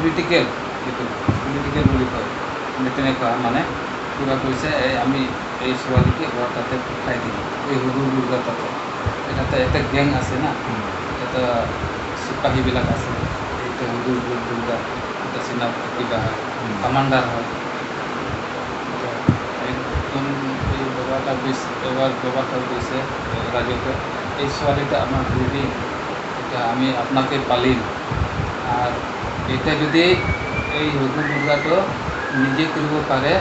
Critical বুলি কয় তেনেকুৱা মানে কিবা কৈছে আমি এই ছোৱালীকে তাতে পঠাই দিম এই হুদুৰ দুৰ্গা তাতে তাতে এটা গেং আছে না এটা চিপাহীবিলাক আছে এইটো হুদুৰ দুৰ্গা এটা চিনাপ কিবা হয় কামাণ্ডাৰ হয় একদম এই বাবাটা কৈছে বাবাটা কৈছে ৰাজকে এই ছোৱালীটা আমাৰ দিদি এটা আমি আপোনাকে পালিম আৰ এটা যদি এই হুদুৰ দুৰ্গাটো নিজে কৰিব পাৰে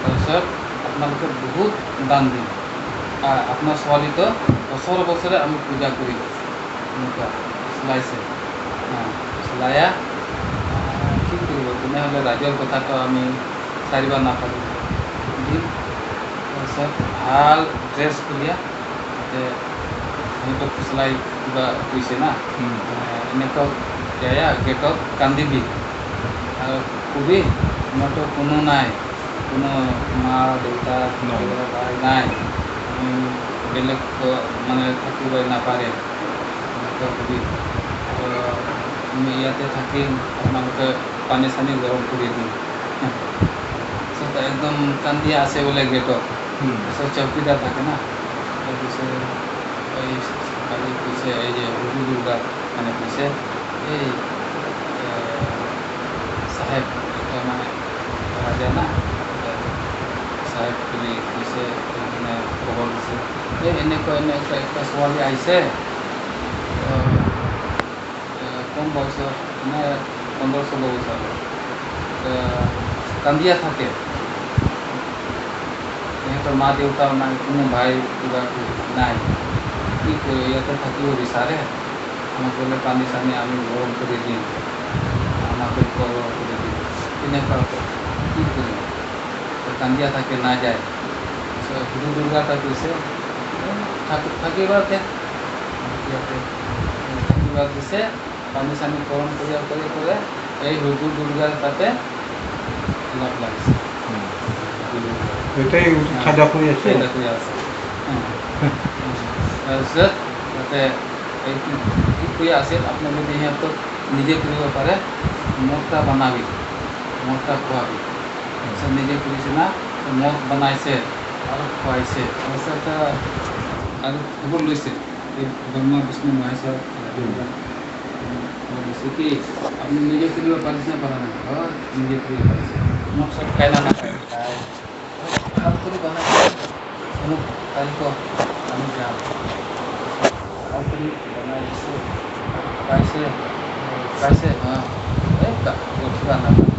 তাৰপিছত আপোনালোকে বহুত দান দিম আৰ আপনাৰ ছোৱালীটো বছৰে বছৰে আমি পূজা কৰি এনেকুৱা চলাইছে চলায়া কি কৰিব তেনেহ'লে ৰাজৰ কথাটো আমি চাৰিবাৰ নাপালোঁ দিম তাৰপিছত ভাল ড্ৰেছ উলিয়া সিহঁতক ফুচলাই কিবা কৈছে না এনেকুৱা এয়া গেটত কান্দিবি আৰু কবি মইতো কোনো নাই কোনো মা দেউতা ভাই নাই বেলেগ মানে থাকিব নাপাৰে এনেকুৱা কবি আমি ইয়াতে থাকিম আপোনালোকে পানী চানী গৰম কৰি দিম তাৰপিছত একদম কান্দি আছে বোলে গেটত তাৰপিছত চৌকিদাৰ থাকে না তাৰপিছত এই কালি কৈছে এই যে হুদুৰ দুৰ্গা মানে কৈছে এই চাহেব এটা মানে ৰাজা না চাহেব বুলি কৈছে মানে খবৰ দিছে এই এনেকুৱা একটা ছোৱালী আহিছে কম বয়সৰ মানে 15-16 বছৰ কান্দিয়া থাকে সিহঁতৰ মা দেউতাও নাই কোনো ভাই কিবা নাই কি কৰি ইয়াতে থাকিব বিচাৰে আমাক বোলে পানী চানী আমি গৰম কৰি দিম আমাকে গৰম কৰি দিম তেনেকুৱা কি কৰিম কান্দিয়া থাকে না যায় হুদুৰ দুৰ্গাটা কৈছে থাকিবা ইয়াতে থাকিবা দিছে পানী চানী গৰম কৰি কৰে এই হুদুৰ দুৰ্গাৰ তাতে লাভ লাগিছে এটাই খাদা কৰি আছে তাৰপিছত তাতে এই কি কৰি আছিল আপোনাক যদি সিহঁতক নিজে কৰিব পাৰে মদটা বনাবি মদটা খোৱাবি তাৰপিছত নিজে কৰিছে না মদ বনাইছে আৰু খুৱাইছে তাৰপিছত আৰু খবৰ লৈছে এই ব্ৰহ্মা বিষ্ণু মহেশ্বৰ লৈছে কি আপুনি নিজে কৰিব পাৰিছে নে পৰা নাই নিজে কৰিব পাৰিছে মদ চব খাই না নাখায় ভাল কৰি বনাইছে মোক তাৰিখ আমি যাম ভাল কৰি বনাই দিছোঁ পাইছে কিবা নাপায়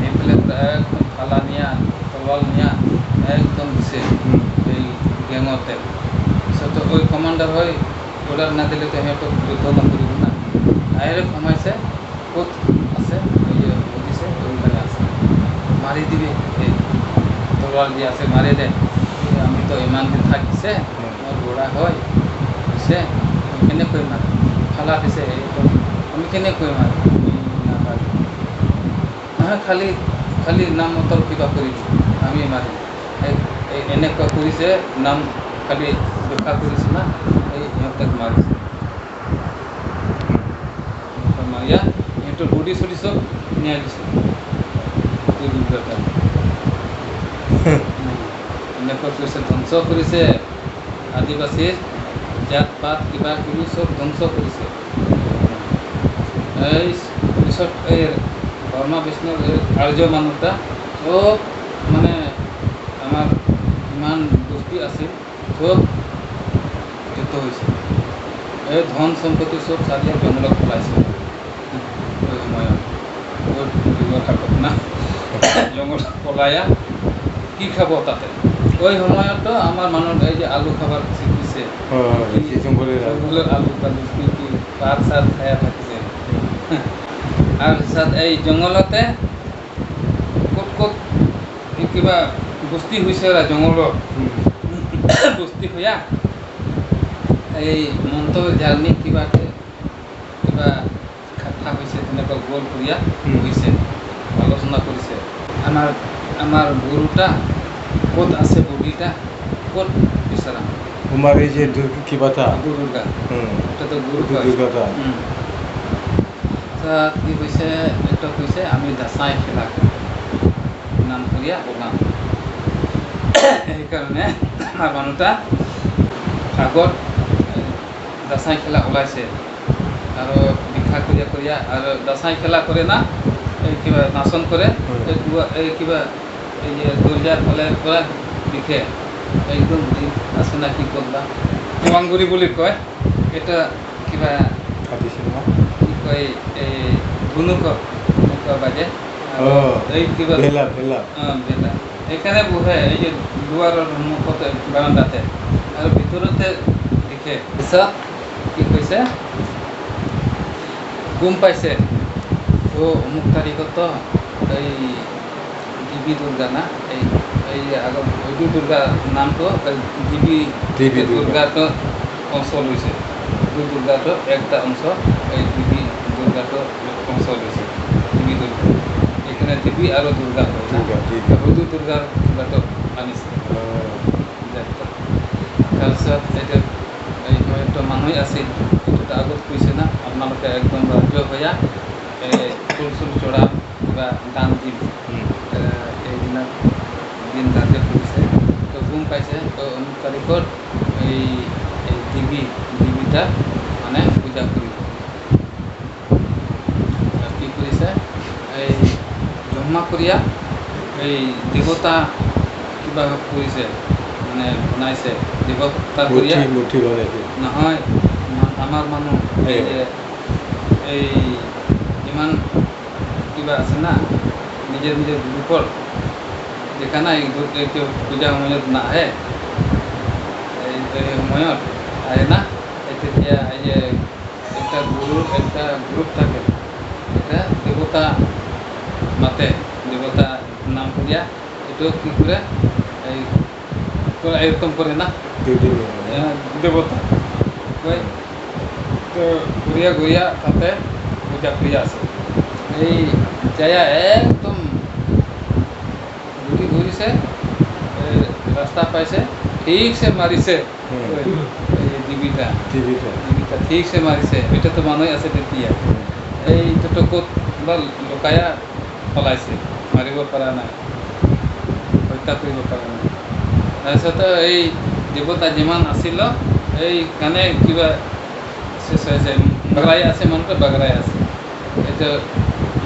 এইফালে একদম ফালা নিয়া তলৱাল নিয়া একদম দিছে এই গেঙতে পিছতো ওই কমাণ্ডাৰ হৈ অৰ্ডাৰ নাদিলেতো সিহঁতক যুদ্ধ নকৰিব না ডাইৰেক্ট সোমাইছে ক'ত আছে সুধিছে ওইখানে আছে মাৰি দিবি এই তলৱাল যি আছে মাৰি দে আমিতো ইমান দিন থাকিছে মোৰ বুঢ়া হয় কৈছে কেনেকৈ মাৰিম ফালা দিছে আমি কেনেকৈ মাৰিম নাপাৰিম নহয় খালি নাম মতৰ কিবা কৰি দিম আমি মাৰিম এনেকুৱা কৰিছে নাম খালি ৰক্ষা কৰিছে না এই সিহঁতক মাৰিছে মাৰিয়া সিহঁতৰ বডি চডি চব নিয়াই দিছে এনেকুৱা কৰিছে ধ্বংস কৰিছে আদিবাসীৰ জাত পাত কিবা কিবি চব ধ্বংস কৰিছে এই পিছত এই ব্ৰহ্মা বিষ্ণুৰ আৰ্য মানুহটা চব মানে আমাৰ ইমান বস্তি আছিল চব যুদ্ধ হৈছে এই ধন সম্পত্তি চব চাৰিয়া জংঘলত পলাইছে ওই সময়ত বহুত যুগৰ আগত না জংঘলত পলায়া কি খাব তাতে ওই সময়তো আমাৰ মানুহ এই যে আলু খাবার শিকিছে জংঘলের আলু তালু কি পাত চাত খাই থাকিছে আর সাথে এই জঙ্গলতে ক'ত কিবা বস্তি হৈছে জঙ্গলত বস্তি হইয়া এই মন্ত্ৰ জাৰ্নি কিবা কথা হৈছে তেনেকুৱা গোল কৰিয়া হৈছে আলোচনা কৰিছে আমাৰ গুৰুটা ক'ত আছে বডিটা ক'ত বিচাৰা তোমার এই যে কিবাটা দুর্গা এটা তো গুরু দুর্গাটা তো তাত কি কৈছে একটা কৈছে আমি দাসাই খেলা নাম করিয়া ওলাম সেইকাৰণে আমাৰ মানুহটা আগত দাসাই খেলা ওলাইছে আৰু ভিক্ষা কৰিয়া কৰিয়া আৰু দাসাই খেলা কৰে না এই কিবা নাচন কৰে এই কিবা এই যে দৰজাৰ ফলে পৰা দিখে একদম আছে না কি কৰবা কিমাংগুৰি বুলি কয় এটা কিবা কি কয় এই ধুনুক বাজে এই কিবা বেলা বেলা এখানে বহে এই যে দুয়াৰৰ মুখতে বাৰান্দাতে আৰু ভিতৰতে দিখে পিছত কি কৈছে গম পাইছে তো অমুক তাৰিখত এই দেৱী দুৰ্গা না এই আগত হয়তো দুৰ্গা নামটো দেৱী দুৰ্গাটো অংশ লৈছে দুৰ্গাটো একটা অংশ এই দেৱী দুৰ্গাটো অংশ লৈছে দেৱী দুৰ্গা এখানে দেৱী আৰু দুৰ্গা হয় না হয়তো দুৰ্গাৰ কিবাটো আনিছে তাৰপিছত এতিয়া এই হয়তো মানুহ আছিল এইটোতো আগত কৈছে না আপোনালোকে একদম ৰাজ্য হৈয়া ফুল চুল চড়া কিবা দান দিম এইদিনা দিন ৰাজ্য কৰিছে তো গম পাইছে তো অমুক তাৰিখত এই দেৱীটা মানে পূজা কৰিব কি কৰিছে এই জমা কৰিয়া এই দেৱতা কিবা কৰিছে মানে বনাইছে দেৱতা কৰিয়া নহয় আমাৰ মানুহ এই যে এই ইমান কিবা আছে না নিজের গ্রুপর দেখা না কেউ পূজা সময়ত নাহে এই সময়ত আহে না তেতিয়া এই যে একটা গুরুর একটা গ্রুপ থাকে এটা দেবতা মাতে দেবতা নাম করিয়া এটো কি করে এই এরকম করে না দেবতা কয় তো ঘুরিয়া ঘুরিয়া তাতে পূজা করিয়া আছে এই যায়া একদম ঘুরিছে রাস্তা পাইছে ঠিকছে মারিছে দেৱীটা ঠিকছে মাৰিছে এটা তো মানুহ আছে তেতিয়া এইটো ক'ত বা লুকায়া পলাইছে মাৰিব পৰা নাই হত্যা কৰিব পৰা নাই তাৰপিছত এই দেৱতা যিমান আছিল এই কাৰণে কিবা শেষ হৈছে বাগৰাই আছে মানুহটো বাগৰাই আছে এইটো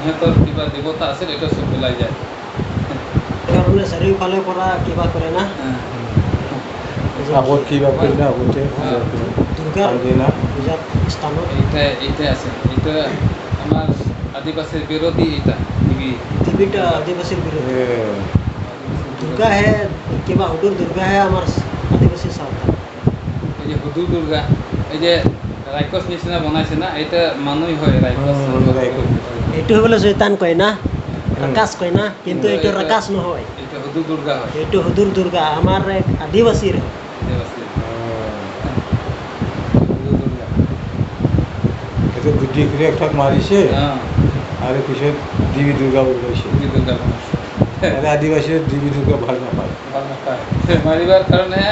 ইহঁতৰ কিবা দেৱতা আছিল এইটো চব ওলাই যায় কাৰণে চাৰিওফালে পৰা কিবা কৰে না আগত কিবা কৰি না আগতে দুৰ্গাৰ পূজা স্থানত এইটা আছে এইটা আমাৰ আদিবাসীৰ বিৰোধী এইটা দেৱীটা আদিবাসীৰ বিৰোধী দুৰ্গা হে কিবা হুদুৰ দুৰ্গা হে আমাৰ আদিবাসী চাওতা এই যে হুদুৰ দুৰ্গা এই যে ৰাক্ষস নিচিনা বনাইছে না এটা মানুহ হয় ৰাক্ষস এইটো হ'বলৈ চৈতান কয় না ৰাকাশ কয় না কিন্তু এইটো ৰাকাশ নহয় এইটো হুদুৰ দুৰ্গা হয় এইটো হুদুৰ দুৰ্গা আমাৰ এক আদিবাসীৰ এইটো বুদ্ধি কৰি একটা মাৰিছে আৰু পিছত দেৱী দুৰ্গা ওলাইছে আদিবাসীয়ে দেৱী দুৰ্গা ভাল নাপায় মাৰিবাৰ কাৰণে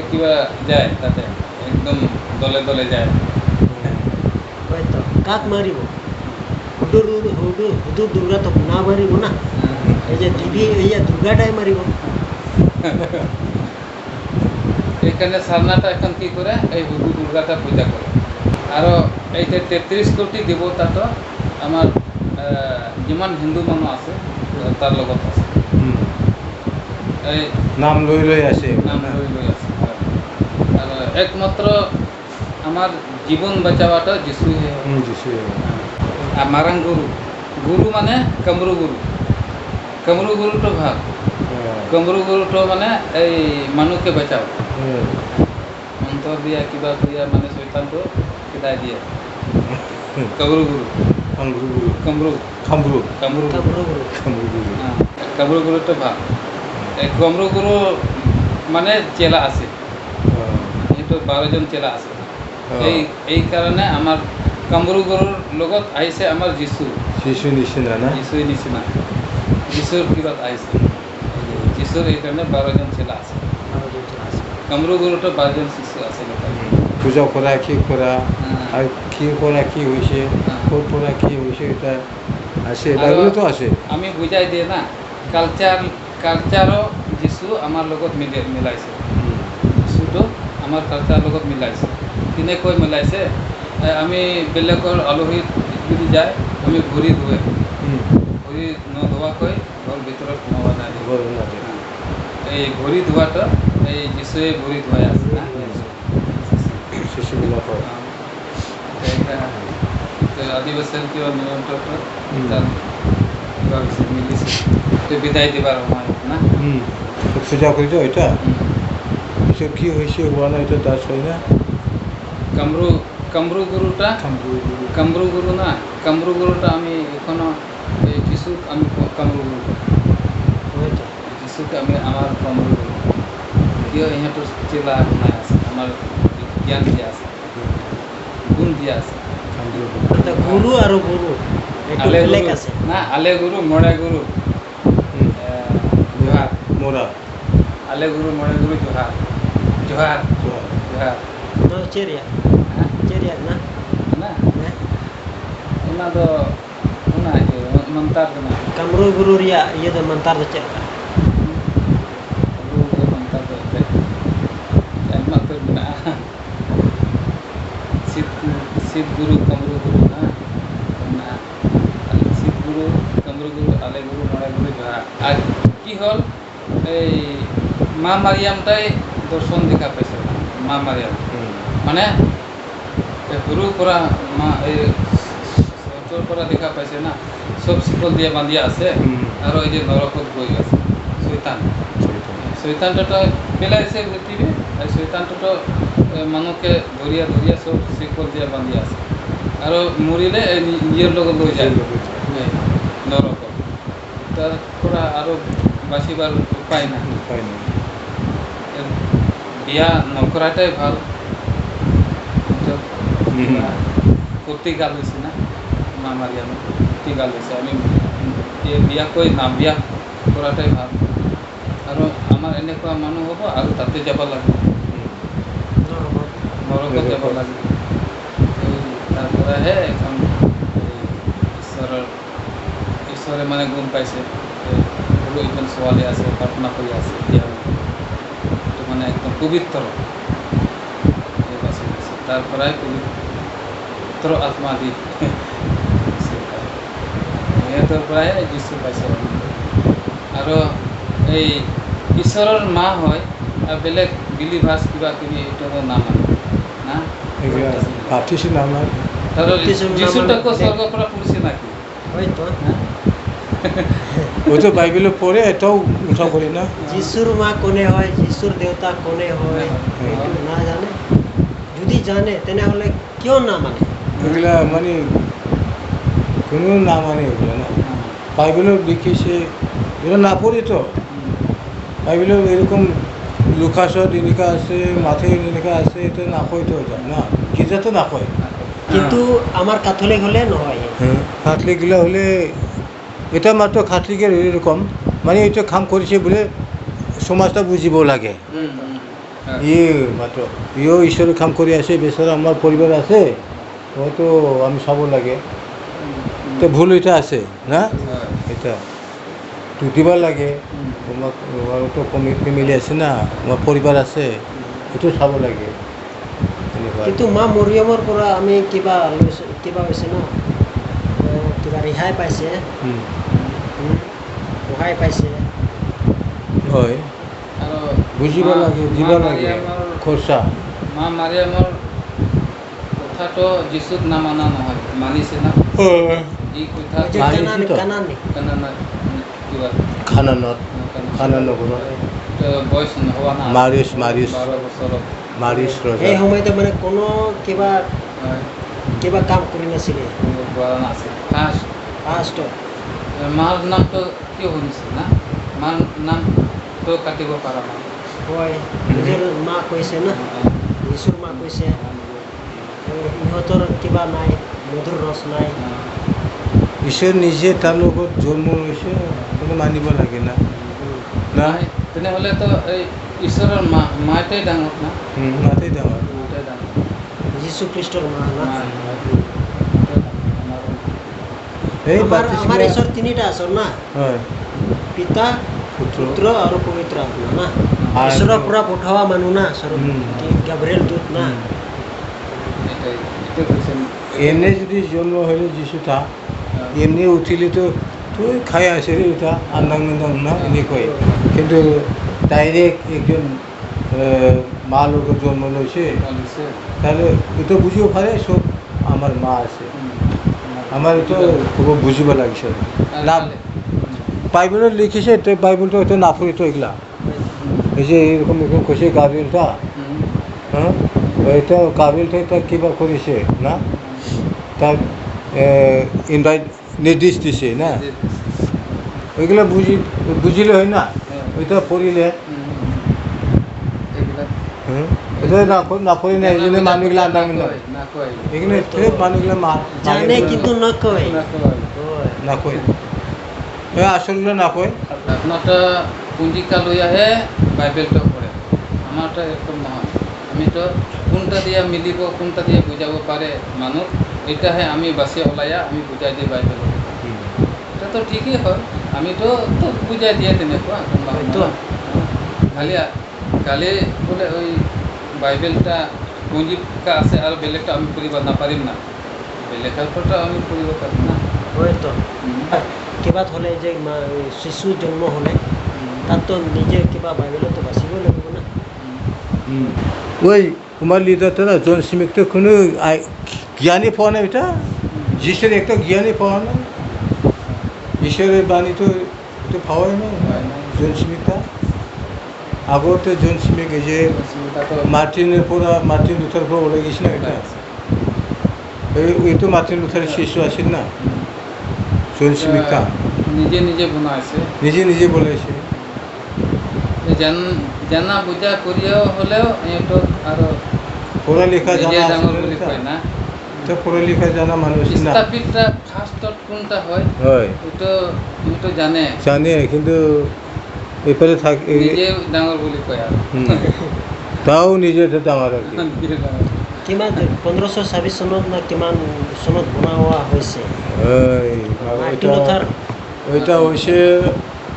কিবা যায় তাতে একদম দলে দলে যায় হয়তো কাক মাৰিব হুদুৰ দুৰ্গাটো না মাৰিব না এই যে দেৱী এই দুৰ্গাটাই মাৰিব এইখানে সাৰনাটা এখন কি কৰে এই হুদুৰ দুৰ্গাটা পূজা কৰে আৰু এই যে 33 কোটি দেৱতা তো আমাৰ যিমান হিন্দু মানুহ আছে তাৰ লগত আছে এই নাম লৈ আছে আৰু একমাত্ৰ আমাৰ জীৱন বচাওয়াটা যিশুহে মাৰাং গুৰু মানে কামৰু গুৰুটো ভাল কামৰু গুৰুটো মানে এই মানুহকে বচাও মন্ত্ৰ দিয়া কিবা দিয়া মানে শৈতানটো খেদাই দিয়ে কামৰু গুৰুটো ভাল এই কামৰু গুৰু মানে চেলা আছে এইটো 12 জন চেলা আছে এই কাৰণে আমাৰ কামৰু গুৰুৰ লগত আহিছে আমাৰ যিশুৰ নিচিনা যিশুৰ কিবা আহিছে যিশুৰ এইকাৰণে 12 জন চেলা আছে কামৰু গুৰুটো 12 জন শিষ্য আছে পূজা কৰা কি কৰা আৰু কিৰ পৰা কি হৈছে ক'ৰ পৰা কি হৈছে এটা আছে আৰু বাইবেলতো আছে আমি বুজাই দিয়ে না কালচাৰো যিছু আমাৰ লগত মিলাইছে যিছুটো আমাৰ কালচাৰৰ লগত মিলাইছে কেনেকৈ মিলাইছে আমি বেলেগৰ আলহীত যদি যায় আমি ভৰি ধুৱে ভৰি নোধোৱাকৈ ঘৰ ভিতৰত সোমাব নালাগে এই ভৰি ধোৱাটো এই যিছুৱে ভৰি ধুৱাই আছে না শিশুবিলাকৰ আদিবাসীৰ কিবা নিয়ন্ত্ৰণ কিবা মিলিছে বিদায় দিবাৰ সময়ত না পূজা কৰিছ এটা পিছত কি হৈছে হোৱা নাই এটা দাস হয় না কামরু গুরুটা কামরু গুরুটা আমি এখনো যিশুক আমি কামরু গুরু হয়তো যিশুকে আমি আমার কামরু গুরু কিয় ইহঁতৰ চেলা নাই আছে আমাৰ জ্ঞান দিয়া আছে গুণ দিয়া আছে এটা গুৰু আৰু গুৰু এইটো আলে বেলেগ গুৰু আছে না আলে গুৰু মৰে গুৰু জোহাৰ মোৰা আলে গুৰু মৰে গুৰু Zuha Zuha Zuha no ceria na না ya ona do ona mantar kena kamru guru ria iya do mantar do cek guru mantar do cek emak tu kena sit guru kamru guru na kena sit guru kamru guru ale guru mare guru joha আর কি হল এই মা মারিয়ামটাই দর্শন দেখা পাইছে মা মারিয়াম মানে সৰুৰ পৰা মা এই চৌতৰ পৰা দেখা পাইছে না চব শিকল দিয়ে বান্ধি আছে আৰু এই যে নৰকত গৈ আছে চৈতানটোতো পেলাইছে পৃথিৱী আৰু চৈতানটোতো মানুহকে ধৰিয়া ধৰিয়া চব শিকল দিয়ে বান্ধি আছে আৰু মৰিলে নিজৰ লগত লৈ যায় নৰকত তাৰ পৰা আৰু বাচিবাৰ উপায় নাই বিয়া নকৰাটাই ভাল প্ৰতিকাল হৈছে না মা মাৰিয়ামে প্ৰতিকাল হৈছে আমি বিয়াকৈ নাম-বিয়া কৰাটাই ভাল আৰু আমাৰ এনেকুৱা মানুহ হ'ব আৰু তাতে যাব লাগিব নৰকত যাব লাগিব তাৰ পৰাহে এখন ঈশ্বৰে মানে গম পাইছে সৰু এখন ছোৱালী আছে প্ৰাৰ্থনা কৰি আছে এতিয়া এইটো মানে একদম পবিত্ৰ তাৰ পৰাই পবিত্ৰ আত্মা দি সিহঁতৰ পৰাই যিছু পাইছে আৰু এই ঈশ্বৰৰ মা হয় আৰু বেলেগ বিলিভাৰ্ছ কিবা কিবি এইটো নাম না পাতিছে নাম যিশুটাকো স্বৰ্গৰ পৰা পৰিছে নাকি হয়তো ওই তো বাইবেলে পড়ে এটাও উঠা করি না যিশুর মা কোনে হয় যিশুর দেউতা কোনে হয় এইটো না জানে যদি জানে তেনেহ'লে কিয় না মানে এগুলা মানে কোনো না মানে এগুলো না বাইবেলে লিখেছে এগুলো না পড়ি তো বাইবেলে এরকম লুকাসত এনেকা আছে মাথায় এনেকা আছে এটা না কয় তো এটা না গির্জা তো না কয় কিন্তু আমার ক্যাথলিক হলে নহয় ক্যাথলিকগুলা হলে এটা মাত্র ক্যাথলিকের এরকম মানে এটা কাম করেছে বলে সমাজটা বুঝিব লাগে ইয়ে মাত্র ইও ঈশ্বরের কাম করে আছে বেচারা আমার পরিবার আছে হয়তো আমি চাব লাগে তো ভুল এটা আছে না এটা টুটিব লাগে তোমাকতো ফেমিলি আছে না আমার পরিবার আছে এইটো চাব লাগে কিন্তু মা মৰিয়মৰ পৰা আমি কিবা হৈছে ন কিবা ৰেহাই পাইছে সহায় পাইছে হয় আৰু বুজিব লাগে দিব লাগে খৰচা মা মাৰিয়ামৰ কথাটো যিছুক নামানা নহয় মানিছে না এই কথা খানানত বয়স নোহোৱা না মাৰিছ 12 বছৰত মাৰিছ সেই সময়তে মানে কোনো কিবা কাম কৰি নাছিলে কৰা নাছিল ফাৰ্ষ্ট মাৰ নামটো কিয় শুনিছে না মাৰ নামটো কাটিব পৰা নাই হয় নিজৰ মা কৈছে না যিশুৰ মা কৈছে ইহঁতৰ কিবা নাই মধুৰ ৰস নাই ঈশ্বৰ নিজে তাৰ লগত জন্ম লৈছে কোনো মানিব লাগে না নাই তেনেহ'লেতো এই ঈশ্বৰৰ মাতেই ডাঙৰ না মাতেই ডাঙৰ যীশু খ্ৰীষ্টৰ মা না এই আমাৰ বাপ্তিস্ম আমাৰ ঈশ্বৰ তিনিটা আছে না হয় পিতা পুত্ৰ পুত্ৰ আৰু পবিত্ৰ আত্মা না আৰ ঈশ্বৰৰ পৰা পঠোৱা মানুহ না স্বৰূপ গাব্ৰিয়েল দূত না এটা কৈছেন এমনি যদি জন্ম হলে যিশুটা এমনি উঠিলে তো তুই খাই আছে রে এটা আন্দাং নান্দাং না এনেকুৱাই কিন্তু ডাইরেক্ট একজন মা লোকের জন্ম লৈছে বলিছে তাহলে এটা বুঝিব পারে সব আমার মা আছে আমার এটা খুব বুঝিব লাগিছে না বাইবেলত লিখিছে তো বাইবেলটা হয়তো নাফরিত এগুলা এই যে এরকম এরকম কৈছে গাব্রিয়েলটা হ্যাঁ এটা গাব্রিয়েলটা এটা কিবা করেছে না তার ইনভাইট নির্দেশ দিছে না ওইগুলো বুঝিলে হয় না ওইটা পড়িলে হুম এটা না পড়ি না এই জন্য মানুষগুলো আন্দাং না এখানে ফের মানুষগুলো জানে কিন্তু নকয় না কই আসলে না কই আপনারটা পুঞ্জিকা লইয়াহে বাইবেলটা পড়ে আমারটা এরকম নহয় আমি তো কোনটা দিয়া মিলিব কোনটা দিয়ে বুঝাব পারে মানুষ এটাহে আমি বাছিয়া ওলাইয়া আমি বুঝাই দিই বাইবেল এটা তো ঠিকই হয় আমি তো বুঝাই দিয়ে তেনেকুৱা হয়তো। খালি খালি বোলে ওই বাইবেলটা পুঞ্জিকা আছে আর বেলেগটা আমি পড়িব নাপারিম না বেলেগের পরটা আমি পড়িব পারিম না হয়তো কিবা হ'লে যে শিশু জন্ম হ'লে তাততো নিজে কিবা বাইবেলতো বাচিব লাগিব না ওই তোমার লিডারটা না জন স্মিথ তো কোনো জ্ঞানই পাওয়া না এটা যিশুর একটা জ্ঞানই পাওয়া না ঈশ্বরের বাণী তো এটা পাওয়াই না জন স্মিথটা আগতে জন স্মিথ এই যে মার্টিন লুথার পর ওরা গেছিল না এটা এই তো মার্টিন লুথারের শিষ্য আছেন না জন স্মিথটা নিজে নিজে বনাইছে নিজে বলেছে জানা বুঝা করিয়াও হলেও এটো আরো পড়ালেখা নিজে জানা ডাঙর আছে বলি না কয় না তো পড়ালেখা জানা মানুষ না স্থাপিতটা ফার্স্ট কোনটা হয় হয় এটো জানে জানে কিন্তু এপারে থাকে নিজে ডাঙর বলি কয় আর তাও নিজে ডাঙৰ আৰ কি নিজে ডাঙৰ। কিমান 1526 চনত না কিমান চনত বনোৱা হৈছে মাৰ্টিন লুথাৰ ওইটা হয়েছে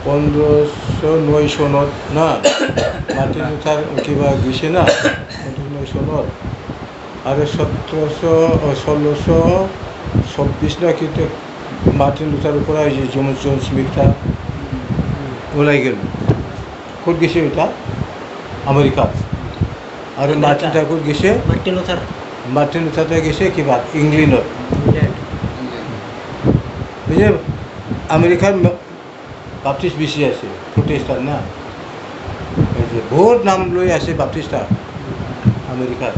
1509 সনত না মার্টিন লুথার কিবা গেছে না 1509 সনত আর 1626 না কিন্তু মার্টিন লুথার উপর যে জন স্মিথটা ওলাই গেল ক'ত গেছে ওইটা আমেরিকা আর মার্টিন ঠাকুর গেছে মার্টিন লুথারটা গেছে কিবা ইংল্যান্ডত এই যে আমেরিকার বাপটিস্ট বেশি আছে প্রোটেস্টার না এই যে বহুত নাম লৈ আছে বাপটিস্টার আমেরিকার